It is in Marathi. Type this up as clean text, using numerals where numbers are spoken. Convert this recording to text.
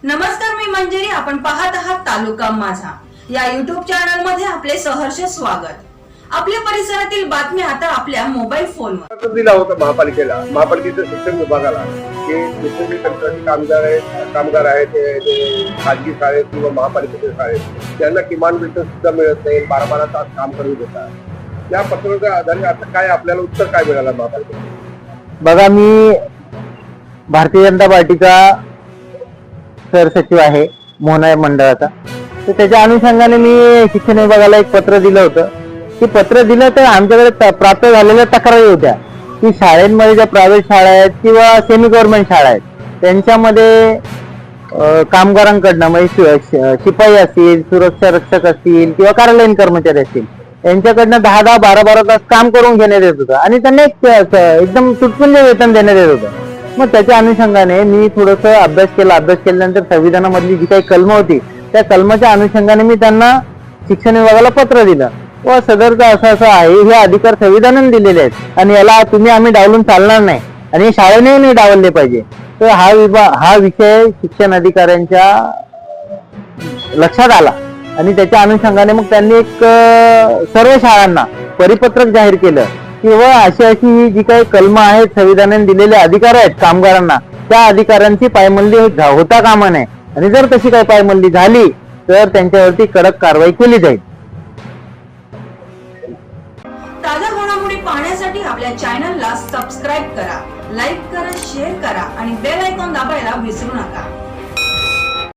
नमस्कार, मी मंजिरी. आपण पाहत आहात तालुका माझा या युट्यूब चॅनल मध्ये आपले सहर्ष स्वागत. आपल्या परिसरातील बातम्या आता आपल्या मोबाईल फोनवर दिला होता महापालिकेच्या शिक्षण विभागाला की शिक्षण कामगार आहेत ते खाजगी शाळेत किंवा महापालिकेच्या शाळेत त्यांना किमान वेतन सुद्धा मिळत नाही, 12-12 तास काम करून देतात. या पत्राच्या आधारे आता काय आपल्याला उत्तर काय मिळालं महापालिकेत? बघा, मी भारतीय जनता पार्टीचा सरसचिव आहे मोहना मंडळाचा. तर त्याच्या अनुषंगाने मी शिक्षण विभागाला एक पत्र दिलं होतं. ते पत्र दिलं तर आमच्याकडे प्राप्त झालेल्या तक्रारी होत्या की शाळेमध्ये ज्या प्रायव्हेट शाळा आहेत किंवा सेमी गव्हर्नमेंट शाळा आहेत त्यांच्यामध्ये कामगारांकडनं म्हणजे शिपाई असतील, सुरक्षा रक्षक असतील किंवा कार्यालयीन कर्मचारी असतील यांच्याकडनं 10-10, 12-12 तास काम करून घेण्यात येत होतं आणि त्यांना एकदम तुटपुंज वेतन देण्यात येत होतं. मग त्याच्या अनुषंगाने मी थोडस अभ्यास केल्यानंतर संविधानामधली जी काही कलम होती त्या कलमाच्या अनुषंगाने मी त्यांना शिक्षण विभागाला पत्र दिलं व सदरचा असं आहे, हे अधिकार संविधानाने दिलेले आहेत आणि याला आम्ही डावलून चालणार नाही आणि शाळेने डावलले पाहिजे. तर हा विषय शिक्षण अधिकाऱ्यांच्या लक्षात आला आणि त्याच्या अनुषंगाने मग त्यांनी एक सर्व शाळांना परिपत्रक जाहीर केलं किंवा अशी ही जी काही कलम आहेत संविधानाने दिलेले अधिकार आहेत कामगारांना, त्या अधिकारांची पायमल्ली होता कामा नये आणि जर तशी काही पायमल्ली झाली तर त्यांच्यावरती कडक कारवाई केली जाईल. ताज्या घडामोडी पाहण्यासाठी आपल्या चॅनलला सबस्क्राईब करा, लाईक करा, शेअर करा आणि बेल आयकॉन दाबायला विसरू नका.